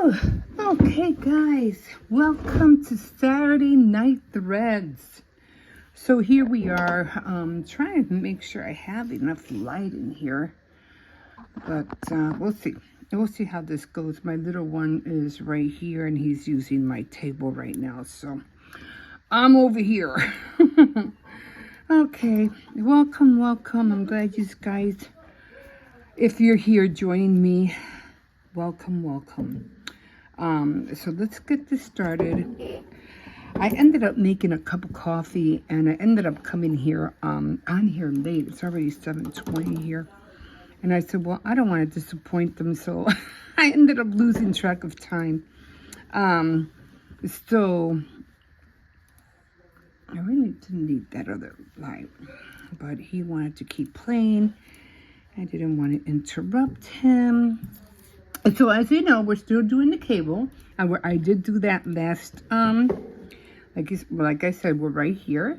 Whew. Okay, guys, welcome to Saturday Night Threads. So here we are, trying to make sure I have enough light in here, but we'll see. We'll see how this goes. My little one is right here, and he's using my table right now, so I'm over here. Okay, welcome. I'm glad you guys, if you're here joining me, welcome. So let's get this started. I ended up making a cup of coffee, and I ended up coming here on here late. It's already 7:20 here. And I said, well, I don't want to disappoint them, so I ended up losing track of time. So I really didn't need that other light, but he wanted to keep playing. I didn't want to interrupt him. So as you know, we're still doing the cable. I did do that last, like I said, we're right here.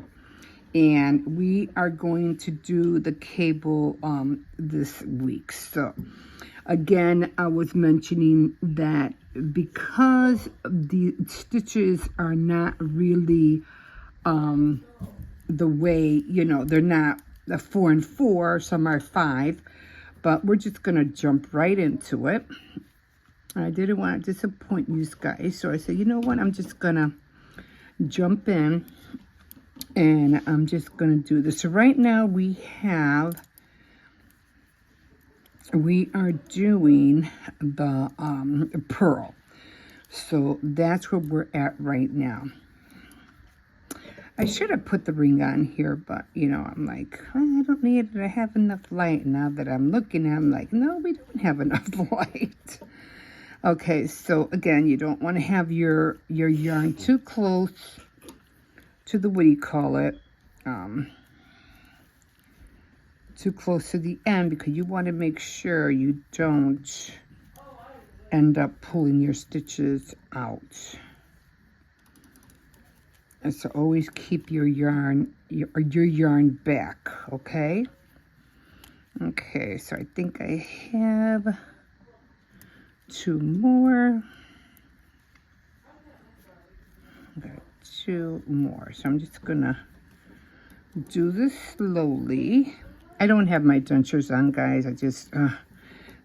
And we are going to do the cable this week. So again, I was mentioning that because the stitches are not really the way, they're not a 4 and 4, some are 5, but we're just going to jump right into it. I didn't want to disappoint you guys, so I said, you know what, I'm just going to jump in, and I'm just going to do this. So right now we are doing the pearl. So that's where we're at right now. I should have put the ring on here, but, I'm like, oh, I don't need it. I have enough light. Now that I'm looking at it, I'm like, no, we don't have enough light. Okay, so again, you don't want to have your yarn too close to the, too close to the end, because you want to make sure you don't end up pulling your stitches out. And so always keep your yarn back, okay? Okay, so I think I have 2 more. Got 2 more. So I'm just gonna do this slowly. I don't have my dentures on, guys. I just,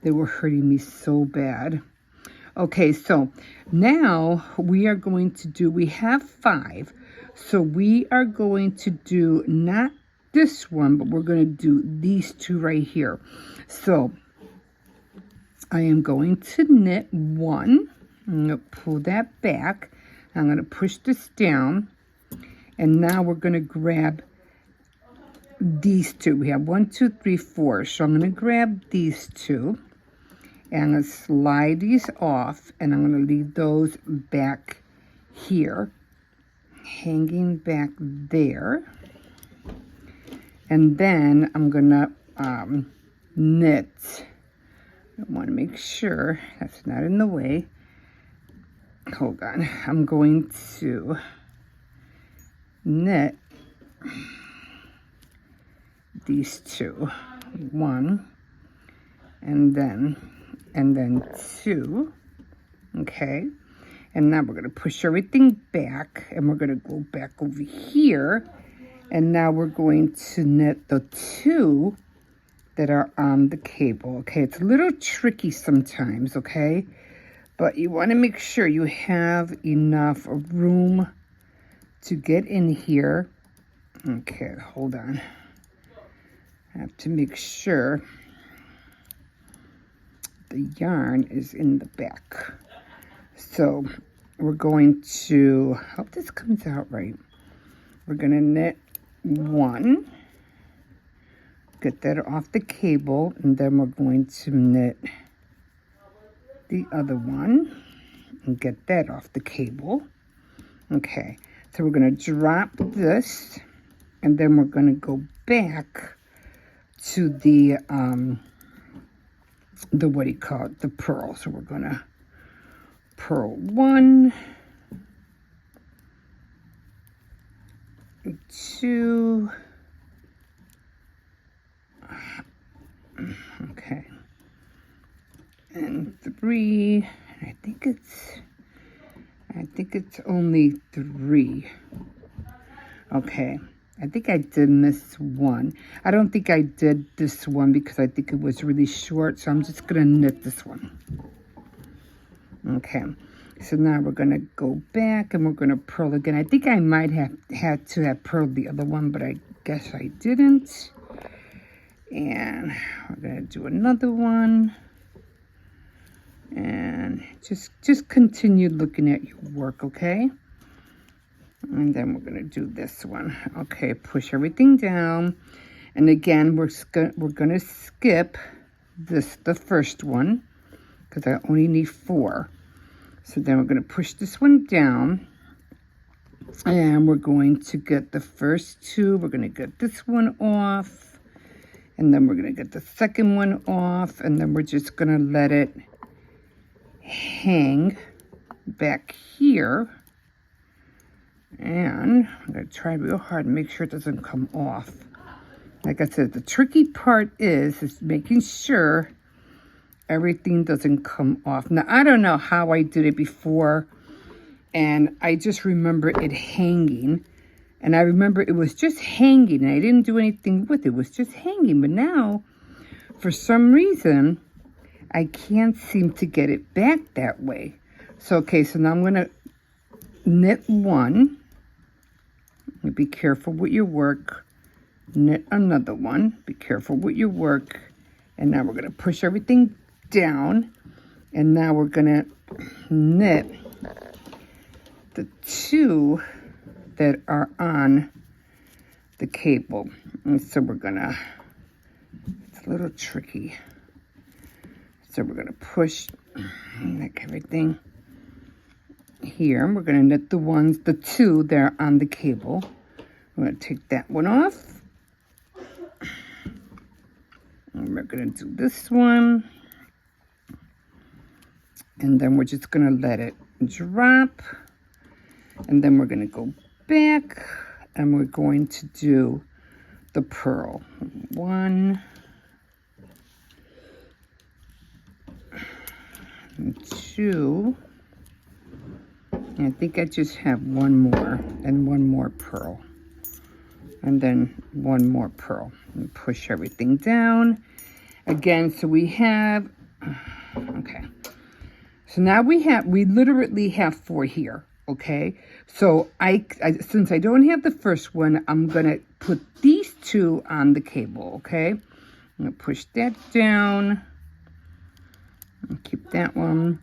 they were hurting me so bad. Okay, so now we are going to do, we have 5. So we are going to do not this one, but we're going to do these 2 right here. So I am going to knit 1. I'm going to pull that back. I'm going to push this down. And now we're going to grab these 2. We have 1, 2, 3, 4. So I'm going to grab these 2. And I'm going to slide these off. And I'm going to leave those back here, hanging back there. And then I'm going to knit. I want to make sure that's not in the way. Hold on. I'm going to knit these 2. 1 and then 2. Okay. And now we're going to push everything back, and we're going to go back over here. And now we're going to knit the 2 that are on the cable. Okay, it's a little tricky sometimes, okay? But you want to make sure you have enough room to get in here. Okay, hold on. I have to make sure the yarn is in the back. So we're going to, hope this comes out right. We're going to knit 1, get that off the cable, and then we're going to knit the other one and get that off the cable. Okay, so we're going to drop this, and then we're going to go back to the the pearl. So we're going to purl 1, 2, okay, and 3, I think it's only 3. Okay. I think I did miss one. I don't think I did this one because I think it was really short. So I'm just going to knit this one. Okay. So now we're going to go back and we're going to purl again. I think I might have had to have purled the other one, but I guess I didn't. And we're going to do another one. And just continue looking at your work, okay? And then we're going to do this one. Okay, push everything down. And again, we're going to skip the first one because I only need 4. So then we're going to push this one down. And we're going to get the first 2. We're going to get this one off. And then we're going to get the second one off. And then we're just going to let it hang back here. And I'm going to try real hard to make sure it doesn't come off. Like I said, the tricky part is making sure everything doesn't come off. Now, I don't know how I did it before, and I just remember it hanging. And I remember it was just hanging, and I didn't do anything with it. It was just hanging. But now, for some reason, I can't seem to get it back that way. So, okay, so now I'm going to knit 1. Be careful with your work. Knit another one. Be careful with your work. And now we're going to push everything down. And now we're going to knit the 2 that are on the cable. And so we're going to, it's a little tricky. So we're going to push like everything here. We're going to knit the 2 that are on the cable. I'm going to take that one off. And we're going to do this one. And then we're just going to let it drop. And then we're going to go back. And we're going to do the purl. 1. And 2. And I think I just have 1 more and 1 more purl. And then 1 more purl. And push everything down. Again, so we have, okay. So now we literally have 4 here, okay? So I since I don't have the first one, I'm going to put these 2 on the cable, okay? I'm going to push that down. And keep that one.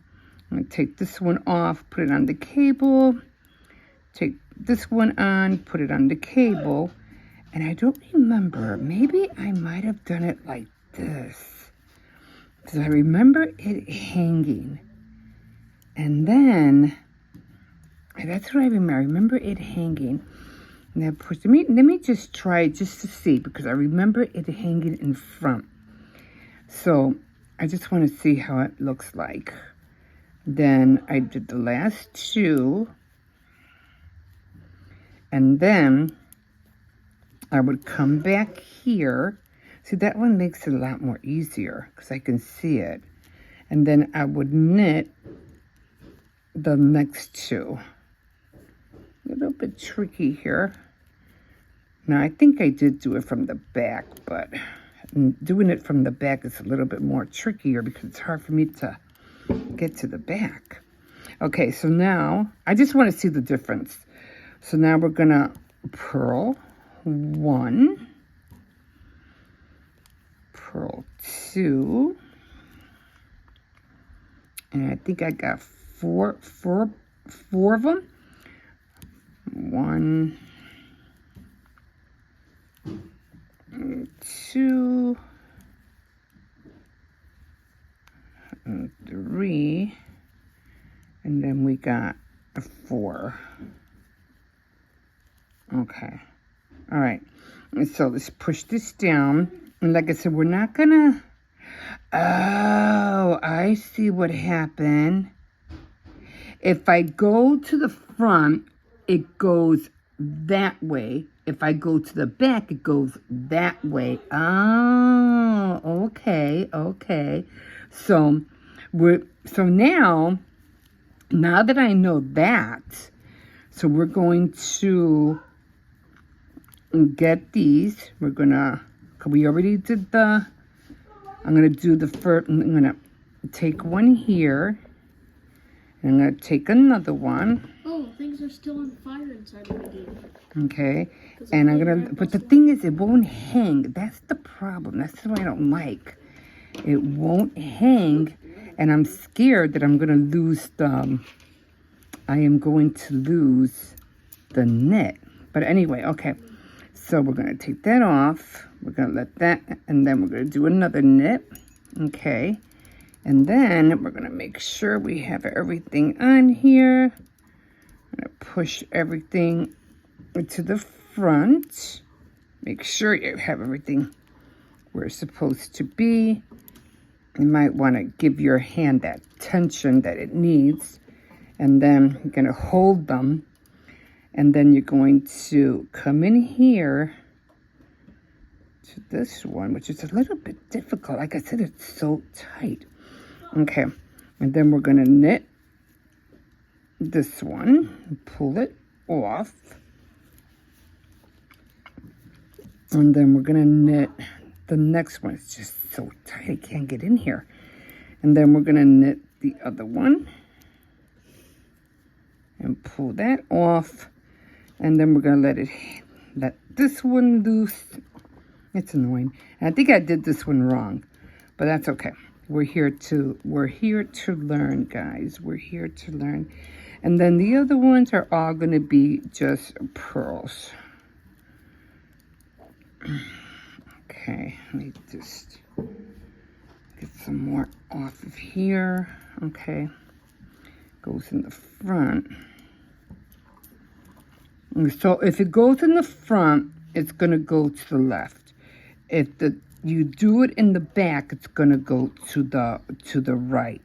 I'm going to take this one off, put it on the cable. Take this one on, put it on the cable. And I don't remember. Maybe I might have done it like this. Because I remember it hanging. And then, that's what I remember. I remember it hanging. And I pushed, let me just try it just to see. Because I remember it hanging in front. So, I just want to see how it looks like. Then I did the last 2. And then I would come back here. See, that one makes it a lot more easier because I can see it. And then I would knit the next 2. A little bit tricky here. Now, I think I did do it from the back, but doing it from the back is a little bit more trickier because it's hard for me to get to the back. Okay, so now I just want to see the difference. So now we're going to purl 1, purl 2, and I think I got four of them. 1, 2, and 3, and then we got a 4. Okay. All right. And so let's push this down. And like I said, we're not gonna, oh, I see what happened. If I go to the front, it goes that way. If I go to the back, it goes that way. Oh, okay, okay. So So now that I know that, so we're going to get these. We already did I'm gonna do the first, I'm gonna take one here. And I'm gonna take another one. Oh, things are still on fire inside of the game. Okay. And I'm gonna, but the thing is, it won't hang. That's the problem. That's what I don't like. It won't hang. And I'm scared that I'm gonna lose I am going to lose the knit. But anyway, okay. So we're gonna take that off. We're gonna let that, and then we're gonna do another knit. Okay. And then we're gonna make sure we have everything on here. I'm gonna push everything to the front. Make sure you have everything where it's supposed to be. You might want to give your hand that tension that it needs. And then you're going to hold them. And then you're going to come in here to this one, which is a little bit difficult. Like I said, it's so tight. Okay. And then we're going to knit this one. Pull it off. And then we're going to knit the next one. It's just so tight, I can't get in here. And then we're going to knit the other one. And pull that off. And then we're going to let this one loose. It's annoying. And I think I did this one wrong. But that's okay. We're here to learn, guys. We're here to learn. And then the other ones are all going to be just pearls. Okay, let me just get some more off of here. Okay, goes in the front. So if it goes in the front, it's going to go to the left. If you do it in the back, it's going to go to the right.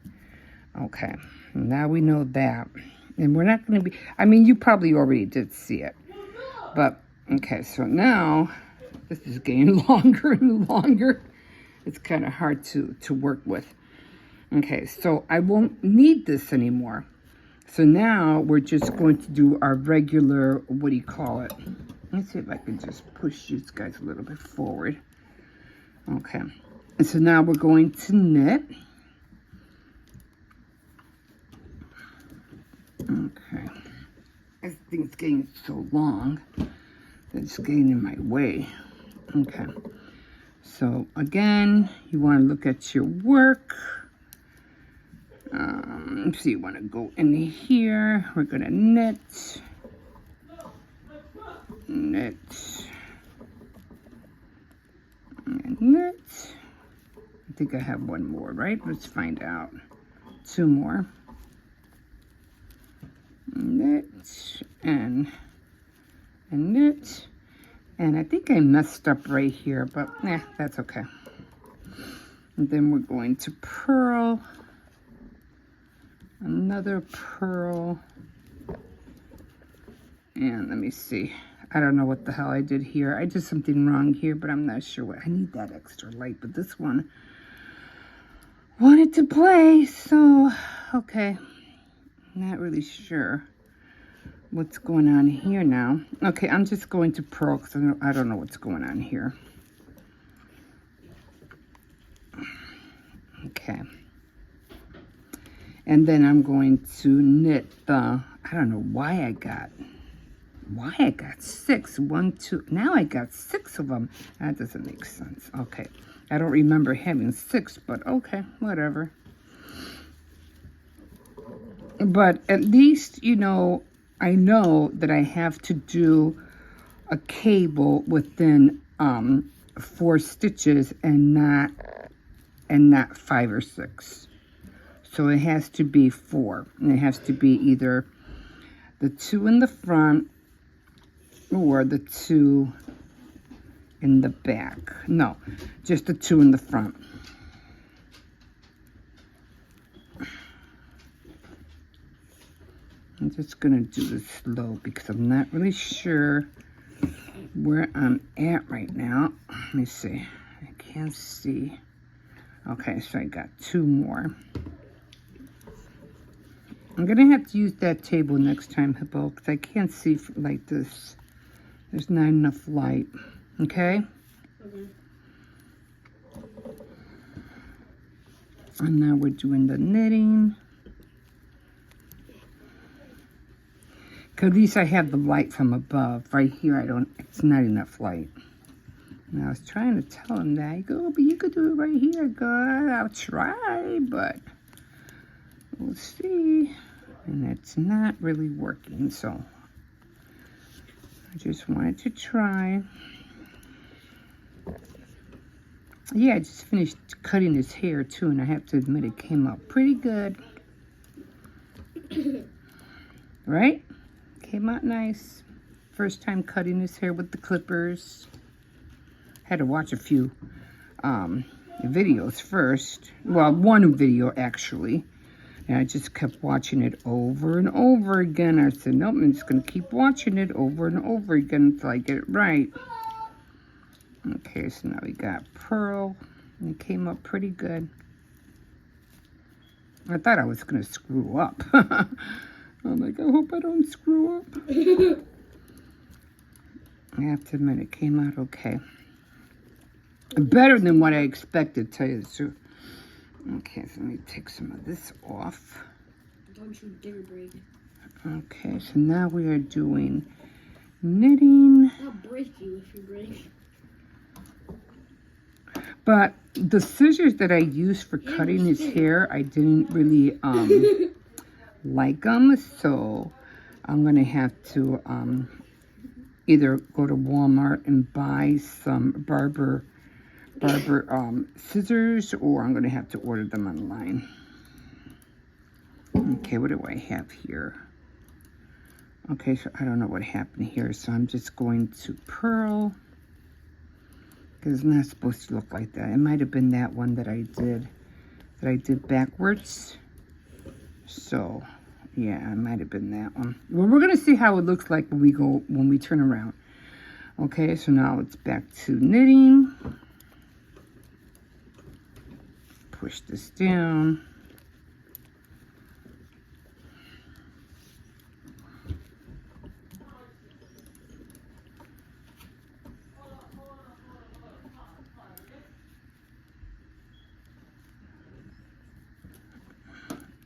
Okay, now we know that. And we're not going to be, I mean, you probably already did see it. But, okay, so now this is getting longer and longer. It's kind of hard to work with. Okay, so I won't need this anymore. So now we're just going to do our regular, what do you call it? Let's see if I can just push these guys a little bit forward. Okay, and so now we're going to knit. Okay, this thing's getting so long that it's getting in my way. Okay, so again, you want to look at your work. So you want to go in here. We're going to knit. Knit. And knit. I think I have one more, right? Let's find out. Two more. Knit. And knit. And I think I messed up right here, but that's okay. And then we're going to purl. Another purl. And let me see. I don't know what the hell I did here. I did something wrong here, but I'm not sure what. I need that extra light, but this one wanted to play, so okay. Not really sure what's going on here now. Okay, I'm just going to purl because I don't know what's going on here. Okay. And then I'm going to knit I don't know why I got 6. 1, 2, now I got 6 of them. That doesn't make sense. Okay. I don't remember having 6, but okay, whatever. But at least, I know that I have to do a cable within 4 stitches and not 5 or 6. So it has to be 4. And it has to be either the 2 in the front or the 2 in the back. No, just the 2 in the front. I'm just going to do this slow because I'm not really sure where I'm at right now. Let me see. I can't see. Okay, so I got 2 more. I'm gonna have to use that table next time, Hippo, because I can't see like this. There's not enough light. Okay? Okay. And now we're doing the knitting. Cause at least I have the light from above. Right here, it's not enough light. And I was trying to tell him that. I go, but you could do it right here. God, I'll try, but we'll see. And it's not really working, so I just wanted to try. Yeah, I just finished cutting his hair too, and I have to admit it came out pretty good. Right? Came out nice. First time cutting his hair with the clippers. Had to watch a few videos first. Well, one video actually. And I just kept watching it over and over again. I said, nope, I'm just going to keep watching it over and over again until I get it right. Okay, so now we got Pearl. And it came up pretty good. I thought I was going to screw up. I'm like, I hope I don't screw up. I have to admit, it came out okay. Better than what I expected, to tell you the truth. Okay, so let me take some of this off. Don't you dare break. Okay, so now we are doing knitting. I'll break you if you break. But the scissors that I used for cutting his hair, I didn't really like them. So I'm going to have to either go to Walmart and buy some barber scissors, or I'm going to have to order them online. Okay, what do I have here? Okay, so I don't know what happened here, so I'm just going to purl, because it's not supposed to look like that. It might have been that one that I did backwards. So yeah, it might have been that one. Well, we're going to see how it looks like when we turn around. Okay, so now it's back to knitting. Push this down.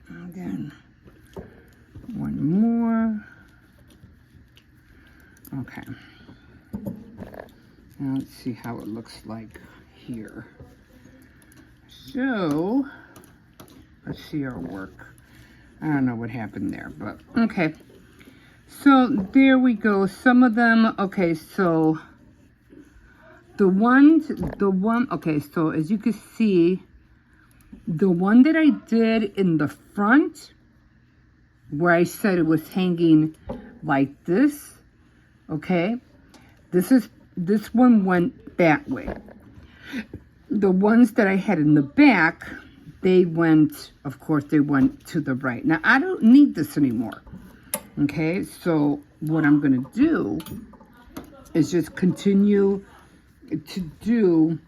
And then one more. Okay. Now let's see how it looks like here. So, let's see our work. I don't know what happened there, but okay. So, there we go. Some of them, okay, so okay, so as you can see, the one that I did in the front, where I said it was hanging like this, okay, this one went that way. The ones that I had in the back, they went, of course, they went to the right. Now, I don't need this anymore. Okay, so what I'm going to do is just continue to do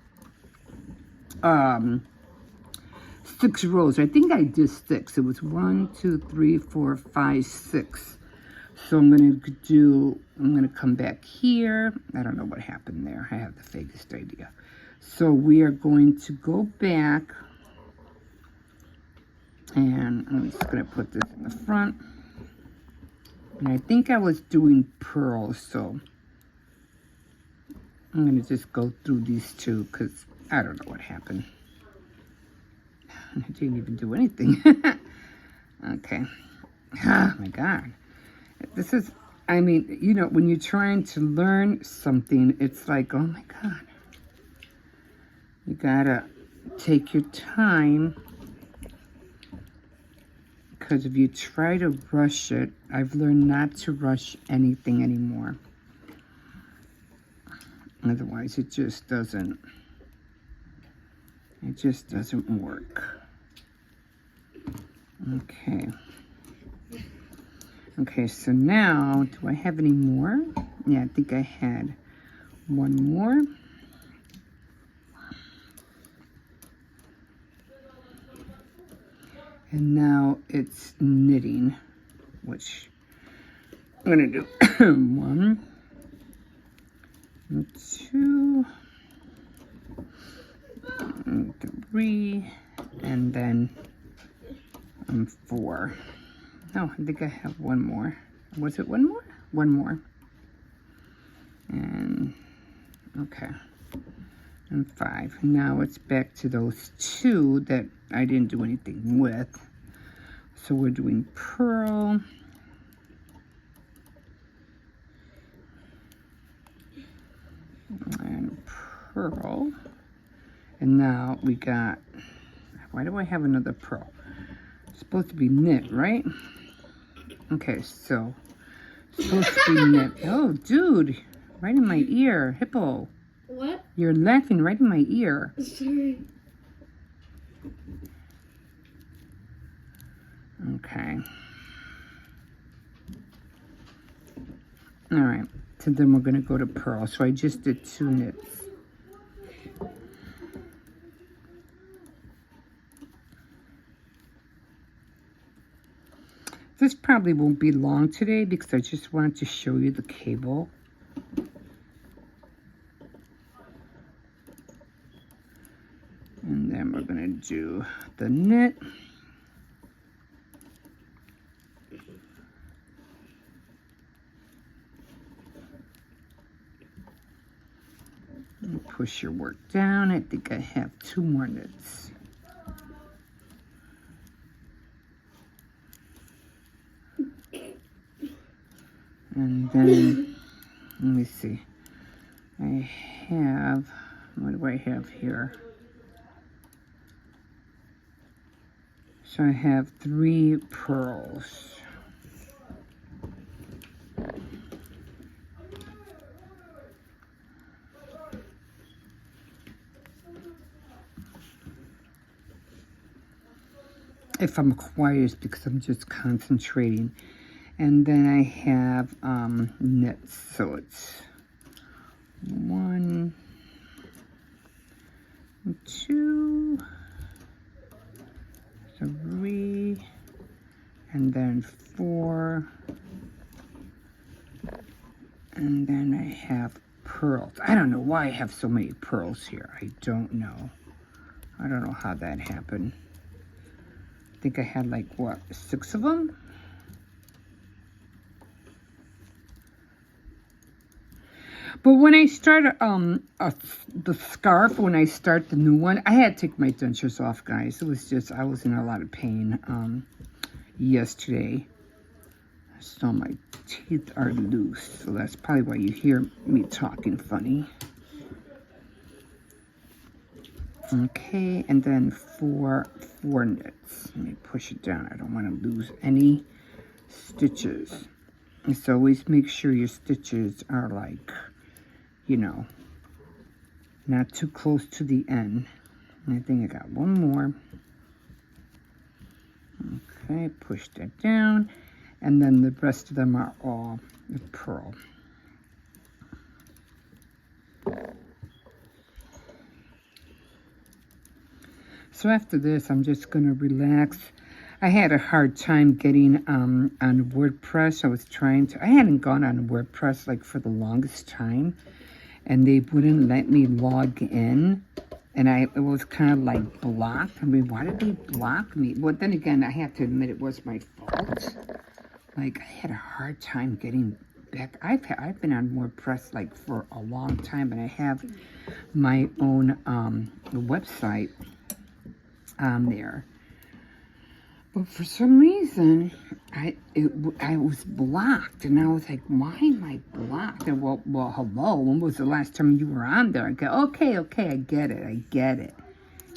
6 rows. I think I did 6. It was 1, 2, 3, 4, 5, 6. So I'm going to come back here. I don't know what happened there. I have the vaguest idea. So we are going to go back, and I'm just going to put this in the front. And I think I was doing pearls, so I'm going to just go through these two because I don't know what happened. I didn't even do anything. Okay. Oh my God. This is, I mean, you know, when you're trying to learn something, it's like, oh my God. You gotta take your time, because if you try to rush it, I've learned not to rush anything anymore. Otherwise, it just doesn't work. Okay. Okay, so now, do I have any more? Yeah, I think I had one more. And now it's knitting, which I'm gonna do 1, 2, and 3, and then 4. Oh, I think I have one more. Was it one more? One more. And okay. And 5. Now it's back to those 2 that I didn't do anything with. So we're doing purl. And purl. And now we got, why do I have another purl? It's supposed to be knit, right? Okay, so supposed to be knit. Oh, dude, right in my ear, Hippo. What? You're laughing right in my ear. Sorry. Okay. All right. So then we're going to go to purl. So I just did 2 knits. This probably won't be long today because I just wanted to show you the cable. And then we're going to do the knit. And push your work down. I think I have 2 more knits. And then, let me see. I have, what do I have here? So I have 3 purls. If I'm quiet, it's because I'm just concentrating. And then I have knits, so it's 1, 2, 3, and then 4, and then I have purls. I don't know why I have so many purls here. I don't know. I don't know how that happened. I think I had like, what, 6 of them? But when I start the scarf, when I start the new one, I had to take my dentures off, guys. It was just, I was in a lot of pain yesterday. So my teeth are loose. So that's probably why you hear me talking funny. Okay, and then 4 knits. Let me push it down. I don't want to lose any stitches. And so always make sure your stitches are like, you know, not too close to the end. And I think I got 1 more. Okay, push that down. And then the rest of them are all with purl. So after this, I'm just going to relax. I had a hard time getting on WordPress. I hadn't gone on WordPress like for the longest time. And they wouldn't let me log in. And it was kind of like blocked. I mean, why did they block me? Well, then again, I have to admit it was my fault. Like, I had a hard time getting back. I've been on WordPress like for a long time, and I have my own website on there. But for some reason, I was blocked, and I was like, why am I blocked? And well, hello, when was the last time you were on there? I go, okay, I get it,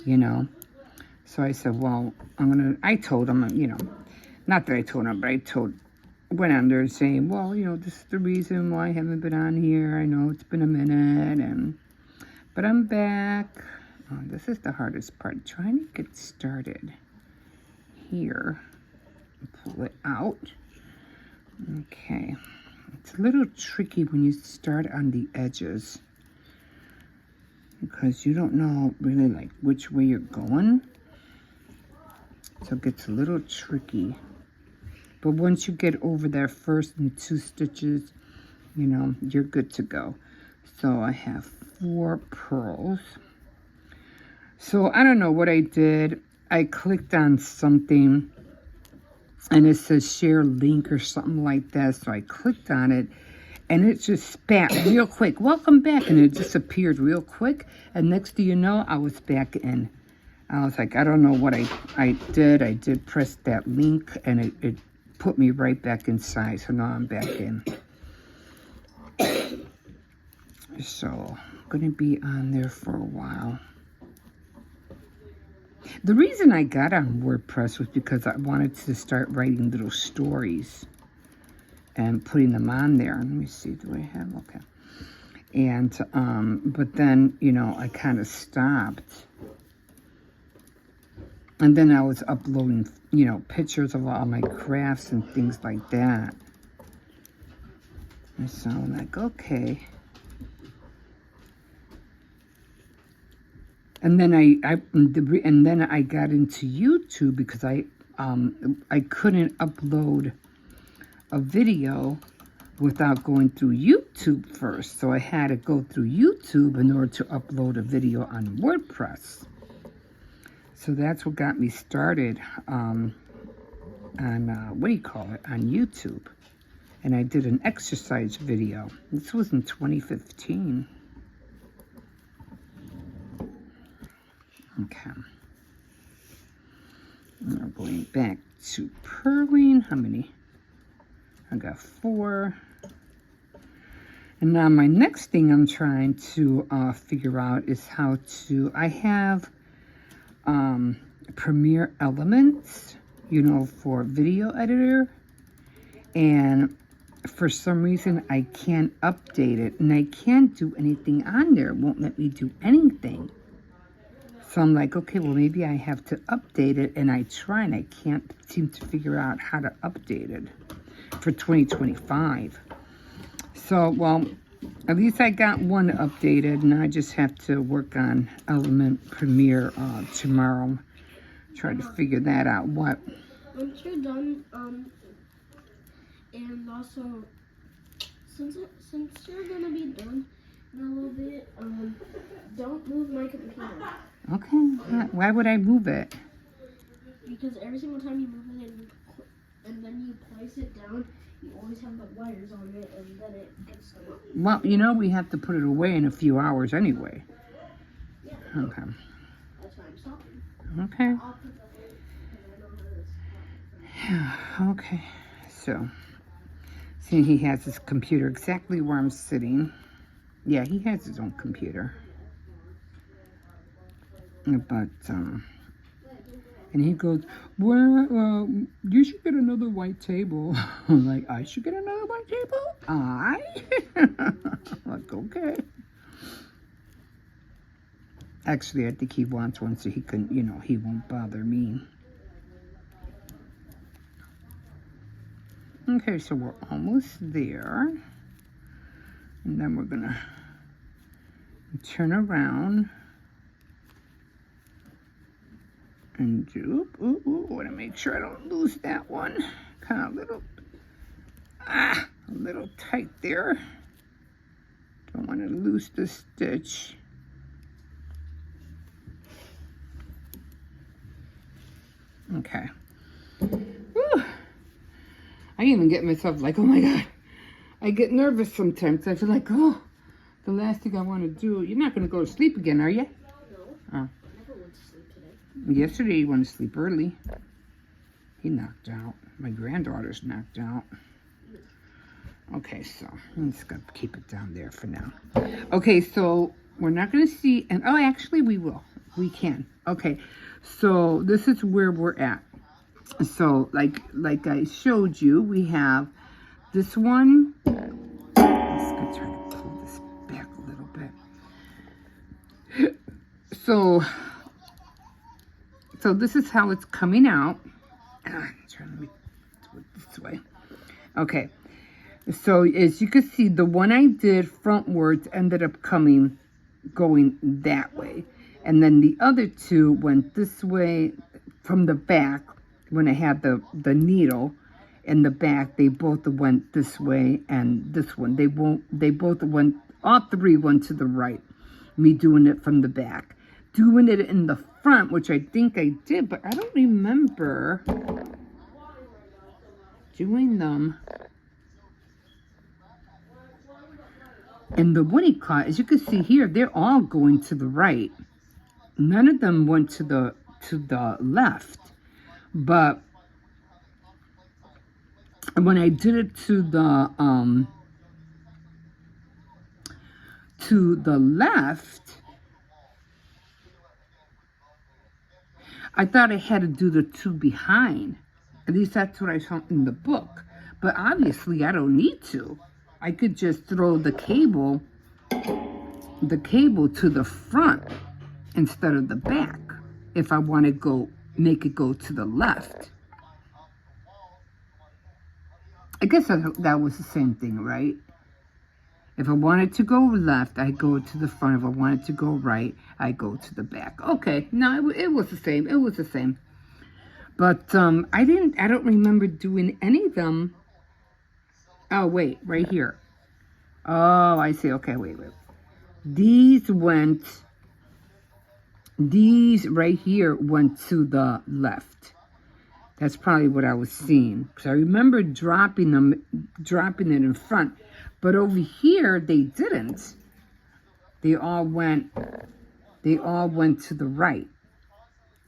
you know. So I said, well, I told him, you know, not that I told him, but went on there saying, well, you know, this is the reason why I haven't been on here. I know it's been a minute, but I'm back. Oh, this is the hardest part, trying to get started here. Pull it out. Okay. It's a little tricky when you start on the edges because you don't know really like which way you're going. So it gets a little tricky. But once you get over that first and 2 stitches, you know, you're good to go. So I have 4 pearls. So I don't know what I did. I clicked on something and it says share link or something like that. So I clicked on it and it just spat real quick. Welcome back. And it disappeared real quick. And next thing you know, I was back in. I was like, I don't know what I did. I did press that link and it put me right back inside. So now I'm back in. So I'm going to be on there for a while. The reason I got on WordPress was because I wanted to start writing little stories and putting them on there. Let me see, do I have, okay. And, but then, you know, I kind of stopped. And then I was uploading, you know, pictures of all my crafts and things like that. And so I'm like, okay. And then I got into YouTube because I couldn't upload a video without going through YouTube first. So I had to go through YouTube in order to upload a video on WordPress. So that's what got me started on, on YouTube. And I did an exercise video. This was in 2015. Okay. Now going back to purling. How many? I got 4. And now my next thing I'm trying to figure out is how to, I have Premiere Elements, you know, for video editor. And for some reason I can't update it. And I can't do anything on there. It won't let me do anything. So I'm like, okay, well, maybe I have to update it. And I try and I can't seem to figure out how to update it for 2025. So, well, at least I got one updated. And I just have to work on Element Premiere tomorrow. Try to figure that out. What? Once you're done, and also, since you're gonna be done in a little bit, don't move my computer. Okay. Why would I move it? Because every single time you move it and then you place it down, you always have the wires on it, and then it gets them up. Well, you know, we have to put it away in a few hours anyway. Yeah. Okay. That's why I'm stopping. Okay. I'll put that in, because I know how to. Okay. So, see, he has his computer exactly where I'm sitting. Yeah, he has his own computer. But, and he goes, well, you should get another white table. I'm like, I should get another white table? I? I'm like, okay. Actually, I think he wants one so he can, you know, he won't bother me. Okay, so we're almost there. And then we're gonna turn around. And do, I want to make sure I don't lose that one. Kind of a little tight there. Don't want to lose the stitch. Okay. Whew. I even get myself like, oh my God. I get nervous sometimes. I feel like, oh, the last thing I want to do. You're not going to go to sleep again, are you? No. Oh. Today. Yesterday he went to sleep early. He knocked out. My granddaughter's knocked out. Okay, so I'm just going to keep it down there for now. Okay, so we're not going to see, and oh, actually we will. We can. Okay, so this is where we're at. So like I showed you, we have this one. I'm just going to try to pull this back a little bit. So this is how it's coming out. Try to make it this way. Okay. So as you can see, the one I did frontwards ended up going that way. And then the other two went this way from the back, when I had the needle in the back, they both went this way and this one. They both went, all three went to the right. Me doing it from the back. Doing it in the front, which I think I did, but I don't remember doing them. And the what do you call it? As you can see here, they're all going to the right. None of them went to the left. But when I did it to the left, I thought I had to do the two behind. At least that's what I saw in the book. But obviously I don't need to. I could just throw the cable to the front instead of the back if I want to make it go to the left. I guess that was the same thing, right? If I wanted to go left, I go to the front. If I wanted to go right, I go to the back. Okay, no, it was the same. It was the same. But I don't remember doing any of them. Oh, wait, right here. Oh, I see. Okay, wait. These right here went to the left. That's probably what I was seeing. Because I remember dropping it in front. But over here, they didn't. They all went to the right.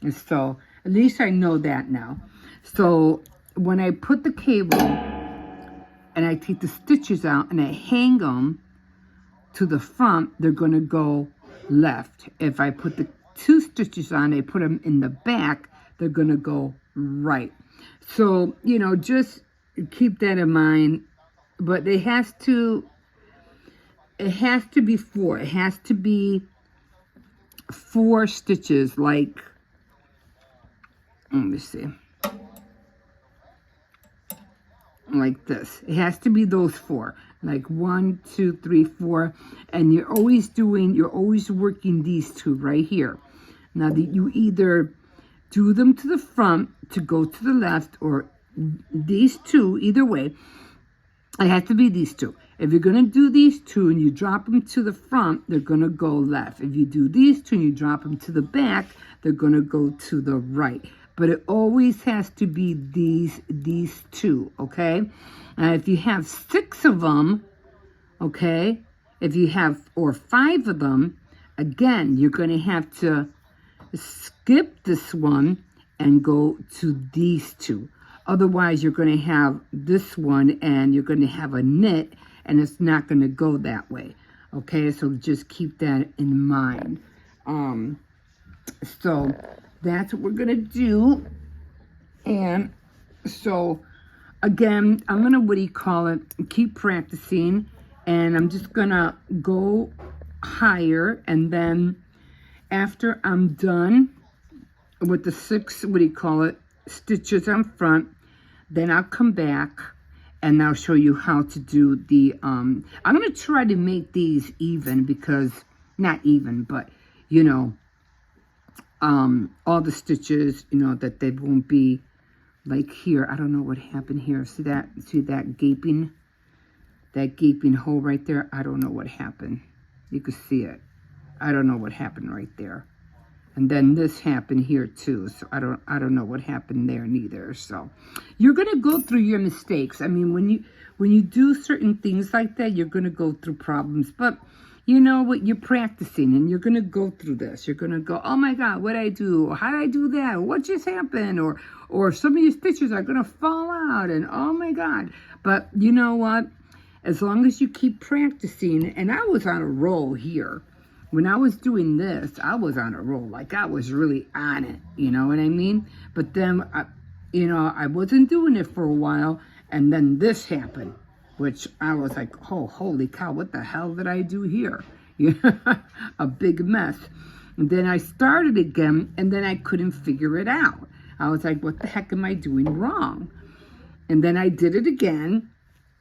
And so, at least I know that now. So, when I put the cable and I take the stitches out and I hang them to the front, they're going to go left. If I put the two stitches on, I put them in the back, they're going to go right. So, just keep that in mind. But it has to be four. It has to be 4 stitches, like, let me see. Like this. It has to be those 4. Like 1, 2, 3, 4. And you're always working these 2 right here. Now that you either do them to the front to go to the left, or these 2, either way, it has to be these 2. If you're going to do these 2 and you drop them to the front, they're going to go left. If you do these 2 and you drop them to the back, they're going to go to the right. But it always has to be these 2, okay? And if you have 6 of them, okay, or 5 of them, again, you're going to have to skip this one and go to these 2. Otherwise, you're going to have this one and you're going to have a knit, and it's not going to go that way. Okay, so just keep that in mind. So that's what we're going to do. And so, again, I'm going to, keep practicing. And I'm just going to go higher. And then after I'm done with the 6, stitches on front, then I'll come back and I'll show you how to do the, I'm going to try to make these even, because, not even, but, all the stitches, that they won't be like here. I don't know what happened here. See that gaping hole right there? I don't know what happened. You can see it. I don't know what happened right there. And then this happened here too. So I don't know what happened there neither. So you're going to go through your mistakes. I mean, when you do certain things like that, you're going to go through problems. But you know what? You're practicing and you're going to go through this. You're going to go, oh my God, what did I do? How did I do that? What just happened? Or some of your stitches are going to fall out, and oh my God. But you know what? As long as you keep practicing, and I was on a roll here. When I was doing this, I was on a roll. Like, I was really on it. You know what I mean? But then, I wasn't doing it for a while. And then this happened, which I was like, oh, holy cow, what the hell did I do here? A big mess. And then I started again, and then I couldn't figure it out. I was like, what the heck am I doing wrong? And then I did it again,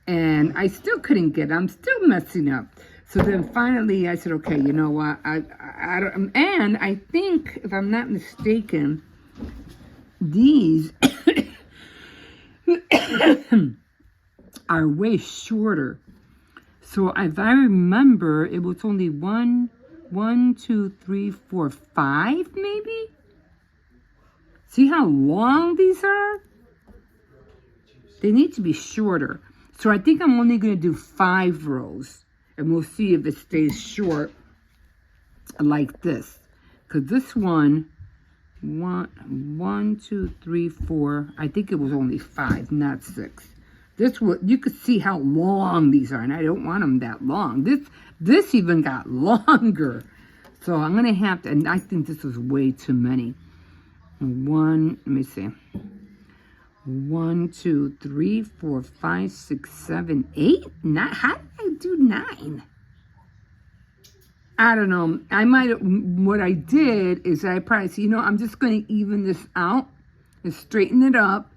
and I still couldn't get it. I'm still messing up. So then finally I said, okay, you know what? I don't, and I think, if I'm not mistaken, these are way shorter. So if I remember, it was only 1, 2, 3, 4, 5 maybe? See how long these are? They need to be shorter. So I think I'm only going to do 5 rows. And we'll see if it stays short like this. Because this one, 1, 2, 3, 4, I think it was only 5, not 6. This one, you could see how long these are, and I don't want them that long. This even got longer. So I'm going to have to, and I think this was way too many. 1, let me see. 1, 2, 3, 4, 5, 6, 7, 8, 9. How did I do 9? I don't know. I might have, what I did is I probably said, I'm just going to even this out and straighten it up,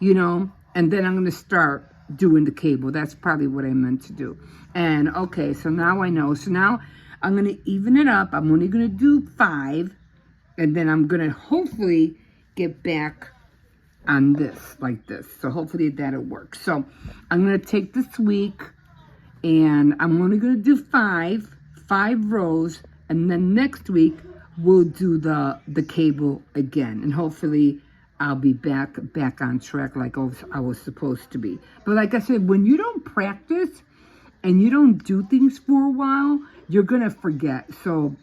and then I'm going to start doing the cable. That's probably what I meant to do. And okay, so now I know. So now I'm going to even it up. I'm only going to do 5, and then I'm going to hopefully get back on this, like this. So hopefully that'll work. So I'm going to take this week, and I'm only going to do 5 rows, and then next week we'll do the cable again, and hopefully I'll be back on track like I was supposed to be. But like I said, when you don't practice and you don't do things for a while, you're gonna forget. So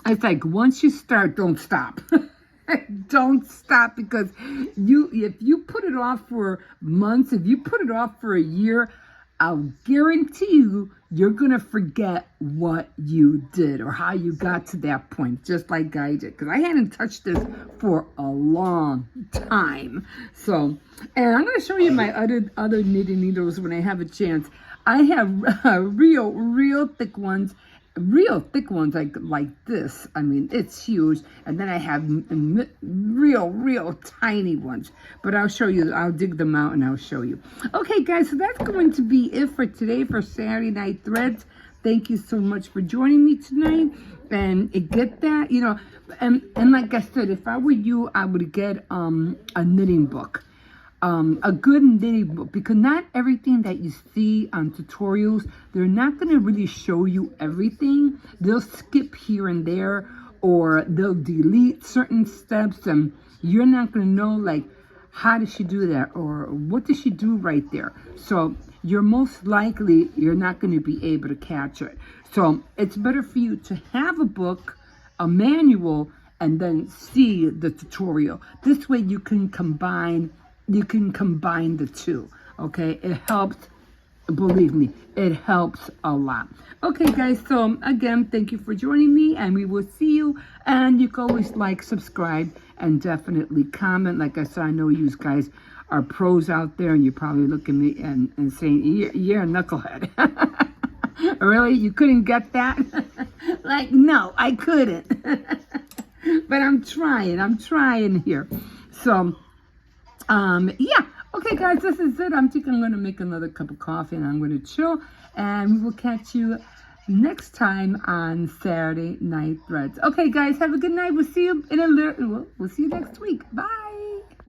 it's like once you start, don't stop. Don't stop, because if you put it off for months, if you put it off for a year, I'll guarantee you're going to forget what you did or how you got to that point, just like I did. Because I hadn't touched this for a long time. So, and I'm going to show you my other knitting needles when I have a chance. I have real thick ones like this. I mean, it's huge. And then I have real tiny ones. But I'll show you. I'll dig them out and I'll show you. Okay, guys, so that's going to be it for today for Saturday Night Threads. Thank you so much for joining me tonight. And get that, and like I said, if I were you, I would get a knitting book. A good knitting book, because not everything that you see on tutorials, they're not going to really show you everything. They'll skip here and there, or they'll delete certain steps, and you're not going to know, like, how did she do that, or what did she do right there. So you're most likely, you're not going to be able to catch it. So it's better for you to have a book, a manual, and then see the tutorial. This way you can combine the two, okay? It helps, believe me, it helps a lot. Okay, guys, so again, thank you for joining me, and we will see you. And you can always like, subscribe, and definitely comment. Like I said, I know you guys are pros out there, and you're probably looking at me and saying, you're a knucklehead. Really? You couldn't get that? Like, no, I couldn't. But I'm trying here. So, yeah. Okay, guys, this is it. I'm thinking I'm going to make another cup of coffee and I'm going to chill. And we will catch you next time on Saturday Night Threads. Okay, guys, have a good night. We'll see you we'll see you next week. Bye.